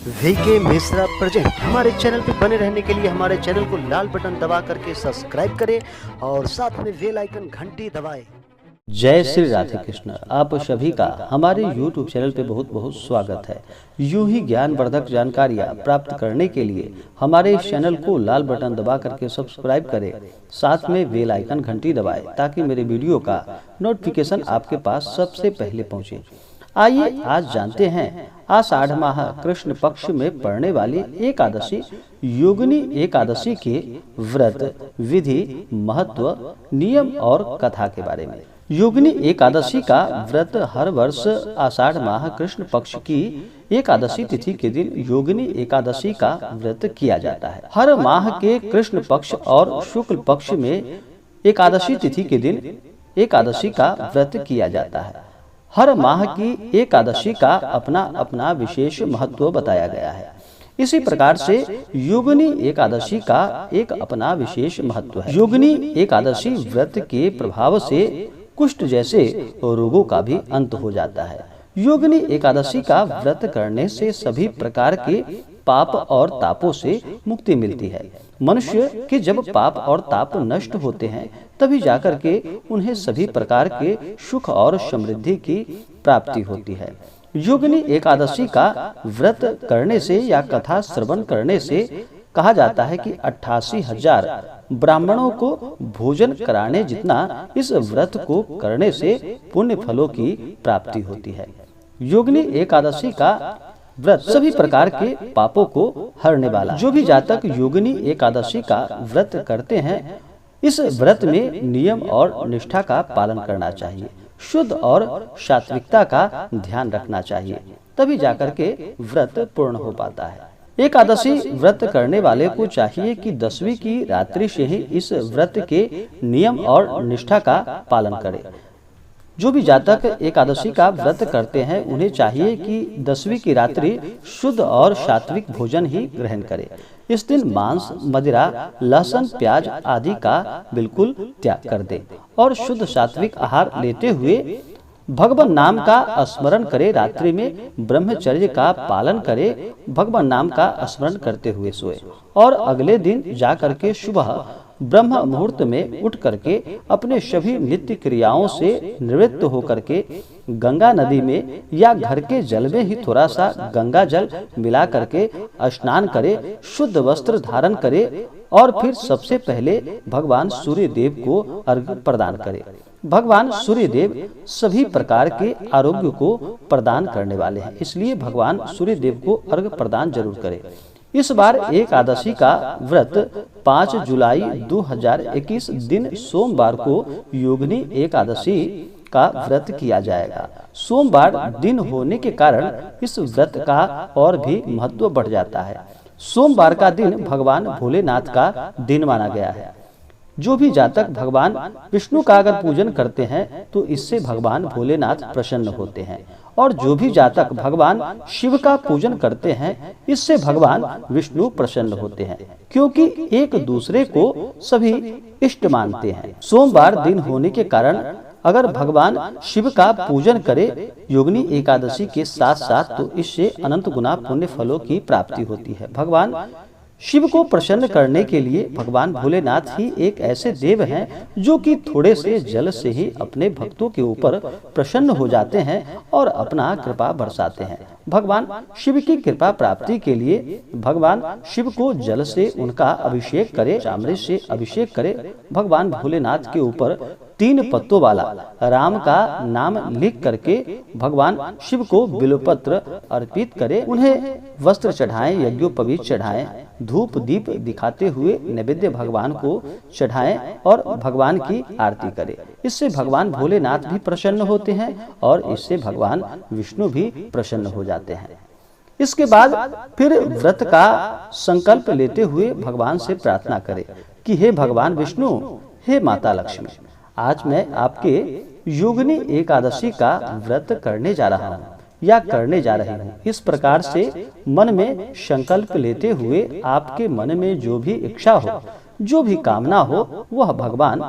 VK Mishra present. हमारे channel पर बने रहने के लिए हमारे चैनल को लाल बटन दबा करके सब्सक्राइब करें और साथ में बेल आइकन घंटी दबाएं। जय श्री राधे कृष्ण। आप सभी का हमारे YouTube चैनल पे बहुत बहुत स्वागत है। यूं ही ज्ञानवर्धक जानकारियाँ प्राप्त करने के लिए हमारे इस चैनल को लाल बटन दबा करके सब्सक्राइब करें, साथ में बेल आइकन घंटी दबाएं ताकि मेरे वीडियो का नोटिफिकेशन आपके पास सबसे पहले पहुंचे। आइए आज जानते हैं आषाढ़ माह कृष्ण पक्ष में पड़ने वाली एकादशी योगिनी एकादशी के व्रत, विधि, महत्व, नियम और कथा के बारे में। योगिनी एकादशी का व्रत हर वर्ष आषाढ़ माह कृष्ण पक्ष की एकादशी तिथि के दिन योगिनी एकादशी का व्रत किया जाता है। हर माह के कृष्ण पक्ष और शुक्ल पक्ष में एकादशी तिथि के दिन एकादशी का व्रत किया जाता है। हर माह की एकादशी का अपना अपना विशेष महत्व बताया गया है। इसी प्रकार से योगिनी एकादशी का एक अपना विशेष महत्व है। योगिनी एकादशी व्रत के प्रभाव से कुष्ठ जैसे रोगों का भी अंत हो जाता है। योगिनी एकादशी का व्रत करने से सभी प्रकार के पाप और तापों से मुक्ति मिलती है। मनुष्य के जब पाप और ताप नष्ट होते हैं तभी जाकर के उन्हें सभी प्रकार के सुख और समृद्धि की प्राप्ति होती है। योगिनी एकादशी का व्रत करने से या कथा श्रवण करने से कहा जाता है कि 88,000 ब्राह्मणों को भोजन कराने जितना इस व्रत को करने से पुण्य फलों की प्राप्ति होती है। योगिनी एकादशी का व्रत सभी प्रकार के पापों को हरने वाला। जो भी जातक योगिनी एकादशी का व्रत करते हैं, इस व्रत में नियम और निष्ठा का पालन करना चाहिए। शुद्ध और सात्विकता का ध्यान रखना चाहिए, तभी जाकर के व्रत पूर्ण हो पाता है। एकादशी व्रत करने वाले को चाहिए कि 10वीं की रात्रि से ही इस व्रत के नियम और निष्ठा का पालन करे। जो भी जातक एकादशी का व्रत करते हैं उन्हें चाहिए कि 10वीं की रात्रि शुद्ध और सात्विक भोजन ही ग्रहण करे। इस दिन मांस, मदिरा, लहसुन, प्याज आदि का बिल्कुल त्याग कर दे और शुद्ध सात्विक आहार लेते हुए भगवान नाम का स्मरण करे। रात्रि में ब्रह्मचर्य का पालन करे, भगवान नाम का स्मरण करते हुए सोए और अगले दिन जाकर के सुबह ब्रह्म मुहूर्त में उठ करके अपने सभी नित्य क्रियाओं से निवृत्त होकर के गंगा नदी में या घर के जल में ही थोड़ा सा गंगा जल मिला करके स्नान करे, शुद्ध वस्त्र धारण करे और फिर सबसे पहले भगवान सूर्य देव को अर्घ्य प्रदान करे। भगवान सूर्य देव सभी प्रकार के आरोग्य को प्रदान करने वाले हैं, इसलिए भगवान सूर्य देव को अर्घ्य प्रदान जरूर करें। इस बार एकादशी का व्रत 5 जुलाई 2021 दिन सोमवार को योगिनी एकादशी का व्रत किया जाएगा। सोमवार दिन होने के कारण इस व्रत का और भी महत्व बढ़ जाता है। सोमवार का दिन भगवान भोलेनाथ का दिन माना गया है। जो भी जातक भगवान विष्णु का अगर पूजन करते हैं तो इससे भगवान भोलेनाथ प्रसन्न होते हैं, और जो भी जातक भगवान शिव का पूजन करते हैं इससे भगवान विष्णु प्रसन्न होते हैं, क्योंकि एक दूसरे को सभी इष्ट मानते हैं। सोमवार दिन होने के कारण अगर भगवान शिव का पूजन करे योगिनी एकादशी के साथ साथ तो इससे अनंत गुना पुण्य फलों की प्राप्ति होती है। भगवान शिव को प्रसन्न करने के लिए भगवान भोलेनाथ ही एक ऐसे देव हैं जो कि थोड़े से जल से ही अपने भक्तों के ऊपर प्रसन्न हो जाते हैं और अपना कृपा बरसाते हैं। भगवान शिव की कृपा प्राप्ति के लिए भगवान शिव को जल से उनका अभिषेक करे, अमृत से अभिषेक करे। भगवान भोलेनाथ के ऊपर 3 पत्तों वाला राम का नाम लिख करके भगवान शिव को बिल्वपत्र अर्पित करे, उन्हें वस्त्र चढ़ाएं, यज्ञोपवीत चढ़ाएं, धूप दीप दिखाते हुए नैवेद्य भगवान को चढ़ाएं और भगवान की आरती करें। इससे भगवान भोलेनाथ भी प्रसन्न होते हैं और इससे भगवान विष्णु भी प्रसन्न हो जाते हैं। इसके बाद फिर व्रत का संकल्प लेते हुए भगवान से प्रार्थना करें कि हे भगवान विष्णु, हे माता लक्ष्मी, आज मैं आपके योगिनी एकादशी का व्रत करने जा रहा हूँ या करने जा रही हूँ। इस प्रकार से मन में संकल्प लेते हुए आपके मन में जो भी इच्छा हो, जो भी कामना हो, वह भगवान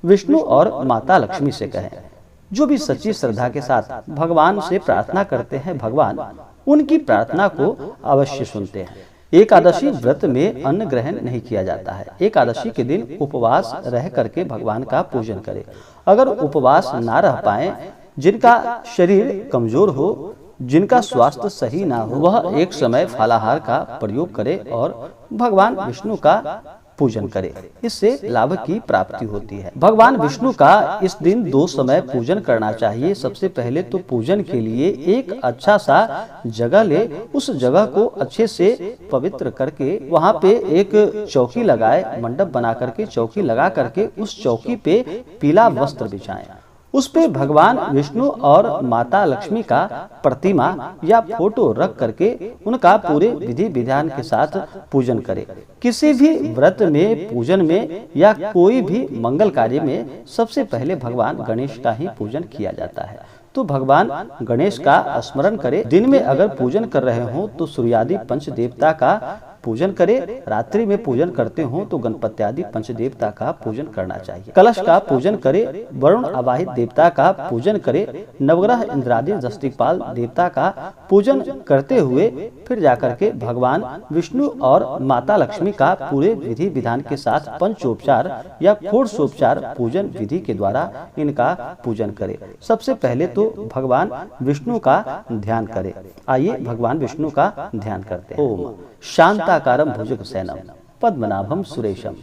विष्णु और माता लक्ष्मी से कहें। जो भी सच्ची श्रद्धा के साथ भगवान से प्रार्थना करते हैं, भगवान उनकी प्रार्थना को अवश्य सुनते हैं। एकादशी व्रत में अन्न ग्रहण नहीं किया जाता है। एकादशी के दिन उपवास रह करके भगवान का पूजन करें। अगर उपवास ना रह पाए, जिनका शरीर कमजोर हो, जिनका स्वास्थ्य सही ना हो, वह एक समय फलाहार का प्रयोग करे और भगवान विष्णु का पूजन करे। इससे लाभ की प्राप्ति होती है। भगवान विष्णु का इस दिन 2 समय पूजन करना चाहिए। सबसे पहले तो पूजन के लिए एक अच्छा सा जगह ले, उस जगह को अच्छे से पवित्र करके वहाँ पे एक चौकी लगाए, मंडप बना करके चौकी लगा करके उस चौकी पे पीला वस्त्र बिछाएं। उस पे भगवान विष्णु और माता लक्ष्मी का प्रतिमा या फोटो रख करके उनका पूरे विधि विधान के साथ पूजन करें। किसी भी व्रत में, पूजन में या कोई भी मंगल कार्य में सबसे पहले भगवान गणेश का ही पूजन किया जाता है। तो भगवान गणेश का स्मरण करें। दिन में अगर पूजन कर रहे हो तो सूर्यादि पंच देवता का पूजन करे। रात्रि में पूजन करते हो तो गणपति आदि पंच देवता का पूजन करना चाहिए। कलश का पूजन करे, वरुण आवाहित देवता का पूजन करे, नवग्रह इंद्रादि दस्तिपाल देवता का पूजन करते हुए फिर जाकर के भगवान विष्णु और माता लक्ष्मी का पूरे विधि विधान के साथ पंचोपचार या षोडशोपचार पूजन विधि के द्वारा इनका पूजन करे। सबसे पहले तो भगवान विष्णु का ध्यान करे। आइए भगवान विष्णु का ध्यान करते हैं। ओम शांताकारं भुजगशयनं पद्मनाभं सुरेशं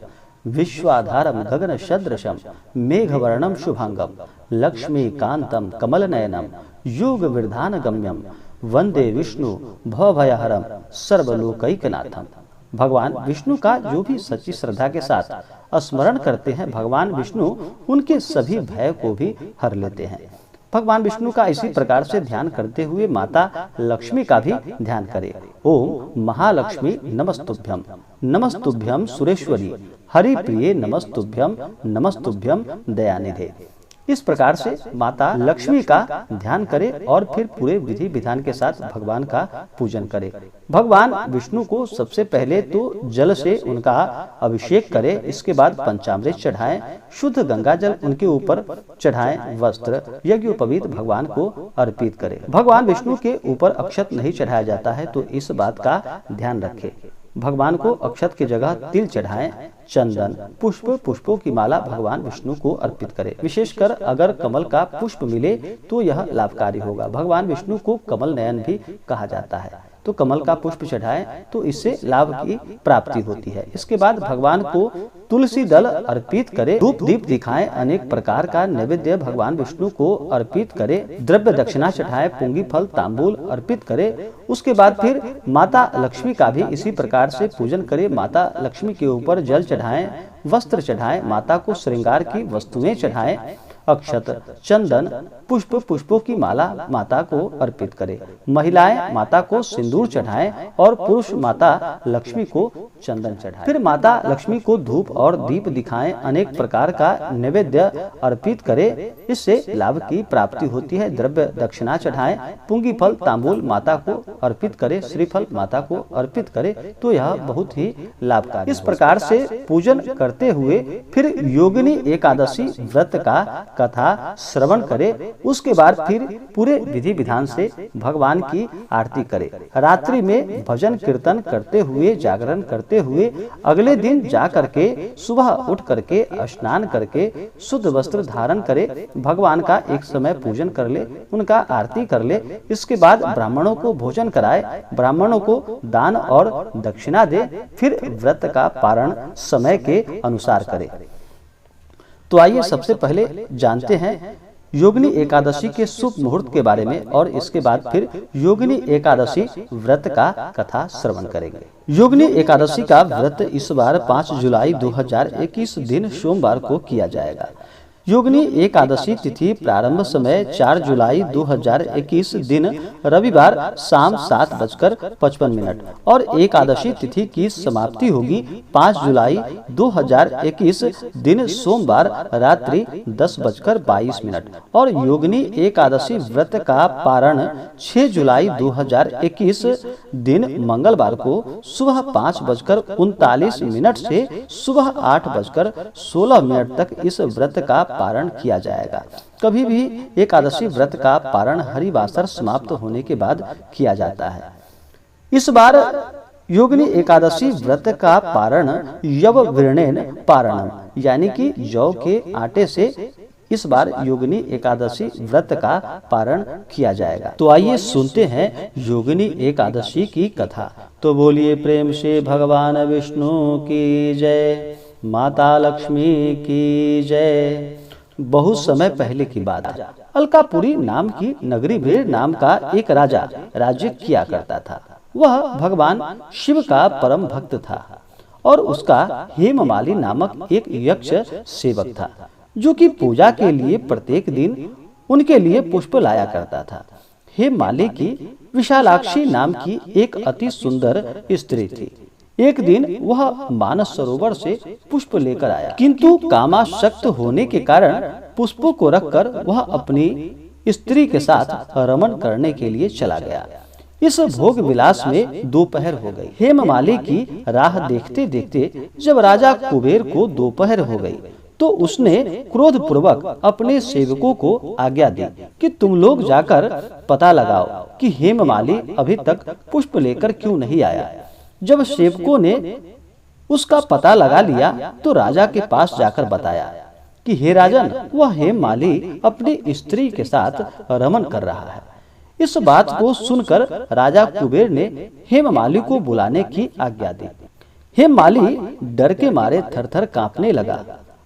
विश्वाधारं गगन सदृशं मेघवर्णं शुभांगं लक्ष्मीकान्तं कमलनयनं योगविधानगम्यं वंदे विष्णु भवभयहरं सर्वलोकैकनाथं। भगवान विष्णु का जो भी सच्ची श्रद्धा के साथ स्मरण करते हैं, भगवान विष्णु उनके सभी भय को भी हर लेते हैं। भगवान विष्णु का इसी प्रकार से ध्यान करते हुए माता लक्ष्मी का भी ध्यान करें। ओम महालक्ष्मी नमस्तुभ्यं, नमस्तुभ्यं सुरेश्वरी, हरिप्रिये नमस्तुभ्यं, नमस्तुभ्यं दयानिधे। इस प्रकार से माता लक्ष्मी का ध्यान करें और फिर पूरे विधि विधान के साथ भगवान का पूजन करें। भगवान विष्णु को सबसे पहले तो जल से उनका अभिषेक करें। इसके बाद पंचामृत चढ़ाएं, शुद्ध गंगा जल उनके ऊपर चढ़ाएं, वस्त्र यज्ञोपवीत भगवान को अर्पित करें। भगवान विष्णु के ऊपर अक्षत नहीं चढ़ाया जाता है, तो इस बात का ध्यान रखें। भगवान को अक्षत की जगह तिल चढ़ाएं, चंदन पुष्पों की माला भगवान विष्णु को अर्पित करें। विशेषकर अगर कमल का पुष्प मिले तो यह लाभकारी होगा। भगवान विष्णु को कमल नयन भी कहा जाता है, तो कमल का पुष्प चढ़ाएं तो इससे लाभ की प्राप्ति होती है। इसके बाद भगवान को तुलसी दल अर्पित करें, धूप दीप दिखाएं, अनेक प्रकार का नैवेद्य भगवान विष्णु को अर्पित करें, द्रव्य दक्षिणा चढ़ाएं, पुंगी फल तांबूल अर्पित करें। उसके बाद फिर माता लक्ष्मी का भी इसी प्रकार से पूजन करें। माता लक्ष्मी के ऊपर जल चढ़ाएं, वस्त्र चढ़ाएं, माता को श्रृंगार की वस्तुएं चढ़ाएं, अक्षत चंदन पुष्पों की माला माता को अर्पित करें। महिलाएं माता को सिंदूर चढ़ाएं और पुरुष माता लक्ष्मी को चंदन चढ़ाएं। फिर माता लक्ष्मी को धूप और दीप दिखाएं, अनेक प्रकार का नैवेद्य अर्पित करें, इससे लाभ की प्राप्ति होती है। द्रव्य दक्षिणा चढ़ाएं, पुंगी फल तांबूल माता को अर्पित करें, श्रीफल माता को अर्पित करें, तो यह बहुत ही लाभकारी। इस प्रकार से पूजन करते हुए फिर योगिनी एकादशी व्रत का कथा श्रवण करें। उसके बाद फिर पूरे विधि विधान से भगवान की आरती करें। रात्रि में भजन कीर्तन करते हुए, जागरण करते हुए अगले दिन जा करके सुबह उठ करके स्नान करके शुद्ध वस्त्र धारण करे, भगवान का एक समय पूजन कर ले, उनका आरती कर ले। इसके बाद ब्राह्मणों को भोजन कराए, ब्राह्मणों को दान और दक्षिणा दे, फिर व्रत का पारण समय के अनुसार करे। तो आइए सबसे पहले जानते हैं योगिनी एकादशी के शुभ मुहूर्त के बारे में, और इसके बाद फिर योगिनी एकादशी व्रत का कथा श्रवण करेंगे। योगिनी एकादशी का व्रत इस बार 5 जुलाई 2021 दिन सोमवार को किया जाएगा। योगिनी एकादशी तिथि प्रारंभ समय 4 जुलाई 2021 दिन रविवार शाम 7:55 और एकादशी तिथि की समाप्ति होगी 5 जुलाई 2021 दिन सोमवार रात्रि 10:22 और योगिनी एकादशी व्रत का पारण 6 जुलाई 2021 दिन मंगलवार को सुबह 5:39 से सुबह 8:16 तक इस व्रत का पारण किया जाएगा। कभी भी एकादशी व्रत का पारण हरिवासर समाप्त होने के बाद किया जाता है। इस बार योगिनी एकादशी व्रत का पारण यववीर्णेन पारणम, यानी कि जौ के आटे से इस बार योगिनी एकादशी व्रत का पारण किया जाएगा। तो आइए सुनते हैं योगिनी एकादशी की कथा। तो बोलिए प्रेम से भगवान विष्णु की जय, माता लक्ष्मी की जय। बहुत समय पहले की बात है। अलकापुरी नाम की नगरी में नाम का एक राजा राज्य किया करता था। वह भगवान शिव का परम भक्त था और उसका हेममाली नामक एक यक्ष सेवक था, जो कि पूजा के लिए प्रत्येक दिन उनके लिए पुष्प लाया करता था। हेममाली की विशालाक्षी नाम की एक अति सुंदर स्त्री थी। एक दिन वह मानस सरोवर से पुष्प लेकर आया, किंतु कामासक्त होने के कारण पुष्पों को रखकर वह अपनी स्त्री के साथ रमन करने के लिए चला गया। इस भोग विलास में दोपहर हो गई। हेममाली की राह देखते देखते जब राजा कुबेर को दोपहर हो गई, तो उसने क्रोध पूर्वक अपने सेवकों को आज्ञा दी कि तुम लोग जाकर पता लगाओ कि हेममाली अभी तक पुष्प लेकर क्यों नहीं आया। जब सेवकों ने उसका पता लगा लिया तो राजा के पास जाकर बताया कि हे राजन, वह हेममाली अपनी स्त्री के साथ रमन कर रहा है। इस बात को सुनकर राजा कुबेर ने हेममाली को बुलाने की आज्ञा दी। हेममाली डर के मारे थरथर कांपने लगा।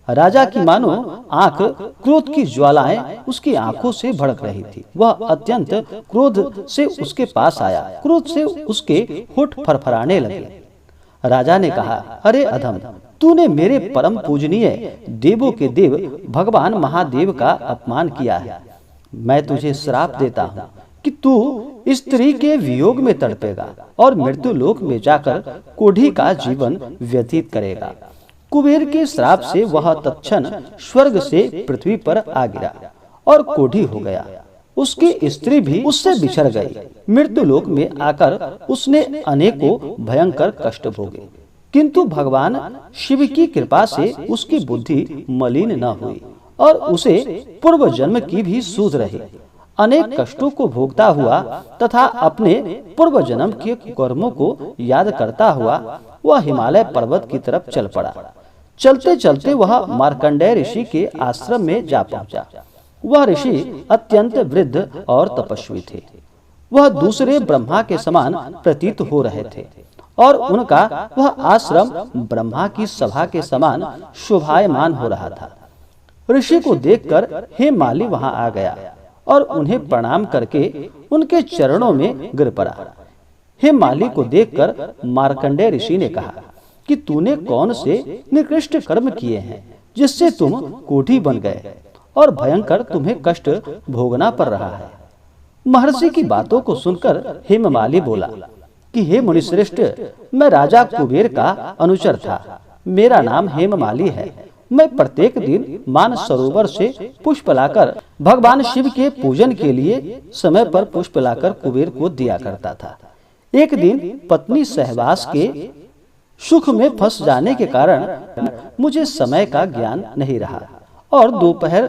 राजा की मानो आंख क्रोध की ज्वालाएं उसकी आंखों से भड़क रही थी। वह अत्यंत क्रोध से उसके पास आया। क्रोध से उसके होठ फरफराने लगे। राजा ने कहा, अरे अधम, तूने मेरे परम पूजनीय देवों के देव भगवान महादेव का अपमान किया है। मैं तुझे श्राप देता हूँ कि तू स्त्री के वियोग में तड़पेगा और मृत्यु लोक में जाकर कोढ़ी का जीवन व्यतीत करेगा। कुबेर के श्राप से वह तत्क्षण स्वर्ग से पृथ्वी पर आ गिरा और कोढ़ी हो गया। उसकी स्त्री भी उससे बिछड़ गई। मृत्यु लोक में आकर उसने अनेकों भयंकर कष्ट भोगे, किंतु भगवान शिव की कृपा से उसकी बुद्धि मलिन न हुई और उसे पूर्व जन्म की भी सूझ रही। अनेक कष्टों को भोगता हुआ तथा अपने पूर्व जन्म के कर्मों को याद करता हुआ वह हिमालय पर्वत की तरफ चल पड़ा। चलते चलते वह मार्कंडेय ऋषि के आश्रम में जा पहुंचा। वह ऋषि अत्यंत वृद्ध और तपस्वी थे। वह दूसरे ब्रह्मा के समान प्रतीत हो रहे थे और उनका वह आश्रम ब्रह्मा की सभा के समान शोभायमान हो रहा था। ऋषि को देखकर हेममाली वहां आ गया और उन्हें प्रणाम करके उनके चरणों में गिर पड़ा। हेममाली को देखकर मार्कंडेय ऋषि ने कहा कि तूने कौन से निकृष्ट कर्म किए हैं जिससे तुम कोढ़ी बन गए और भयंकर तुम्हें कष्ट भोगना पड़ रहा है। महर्षि की बातों को सुनकर हेममाली बोला कि हे मुनिश्रेष्ठ, मैं राजा कुबेर का अनुचर था। मेरा नाम हेममाली है। मैं प्रत्येक दिन मानस सरोवर से पुष्प लाकर भगवान शिव के पूजन के लिए समय पर पुष्प लाकर कुबेर को दिया करता था। एक दिन पत्नी सहवास के सुख में फंस जाने के कारण मुझे समय का ज्ञान नहीं रहा और दोपहर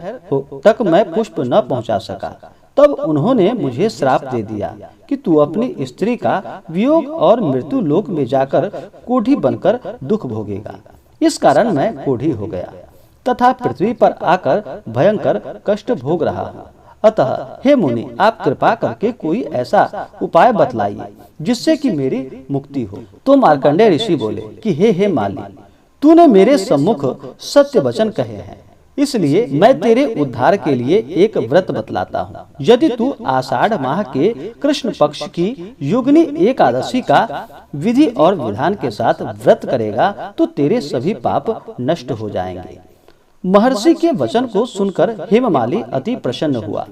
तक मैं पुष्प न पहुंचा सका। तब उन्होंने मुझे श्राप दे दिया कि तू अपनी स्त्री का वियोग और मृत्यु लोक में जाकर कोढ़ी बनकर दुख भोगेगा। इस कारण मैं कोढ़ी हो गया तथा पृथ्वी पर आकर भयंकर कष्ट भोग रहा हूँ। अतः हे मुनि, आप कृपा करके कोई ऐसा उपाय बतलाइए जिससे कि मेरी मुक्ति हो। तो मार्कंडेय ऋषि बोले कि हे हेममाली, तूने मेरे सम्मुख सत्य वचन कहे हैं, इसलिए मैं तेरे उद्धार के लिए एक व्रत बतलाता हूँ। यदि तू आषाढ़ माह के कृष्ण पक्ष की योगिनी एकादशी का विधि और विधान के साथ व्रत करेगा तो तेरे सभी पाप नष्ट हो जाएंगे। महर्षि के वचन को सुनकर हेममाली अति प्रसन्न हुआ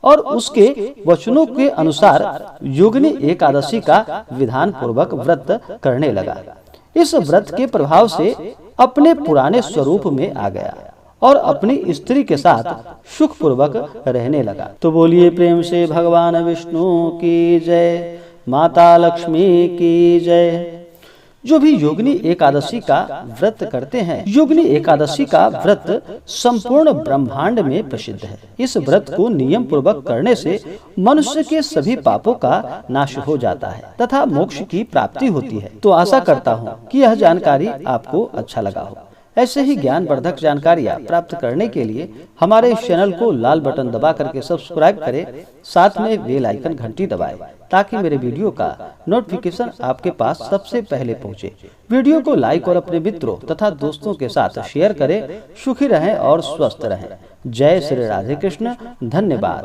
और उसके वचनों के अनुसार योगिनी एकादशी का विधान पूर्वक व्रत करने लगा। इस व्रत के प्रभाव से अपने पुराने स्वरूप में आ गया और अपनी स्त्री के साथ सुख पूर्वक रहने लगा। तो बोलिए प्रेम से भगवान विष्णु की जय, माता लक्ष्मी की जय। जो भी योगिनी एकादशी का व्रत करते हैं, योगिनी एकादशी का व्रत संपूर्ण ब्रह्मांड में प्रसिद्ध है। इस व्रत को नियम पूर्वक करने से मनुष्य के सभी पापों का नाश हो जाता है तथा मोक्ष की प्राप्ति होती है। तो आशा करता हूँ कि यह जानकारी आपको अच्छा लगा हो। ऐसे ही ज्ञानवर्धक जानकारियाँ प्राप्त करने के लिए हमारे इस चैनल को लाल बटन दबा करके सब्सक्राइब करें, साथ में बेल आइकन घंटी दबाएं ताकि मेरे वीडियो का नोटिफिकेशन आपके पास सबसे पहले पहुंचे। वीडियो को लाइक और अपने मित्रों तथा दोस्तों के साथ शेयर करें। सुखी रहें और स्वस्थ रहें। जय श्री राधे कृष्ण। धन्यवाद।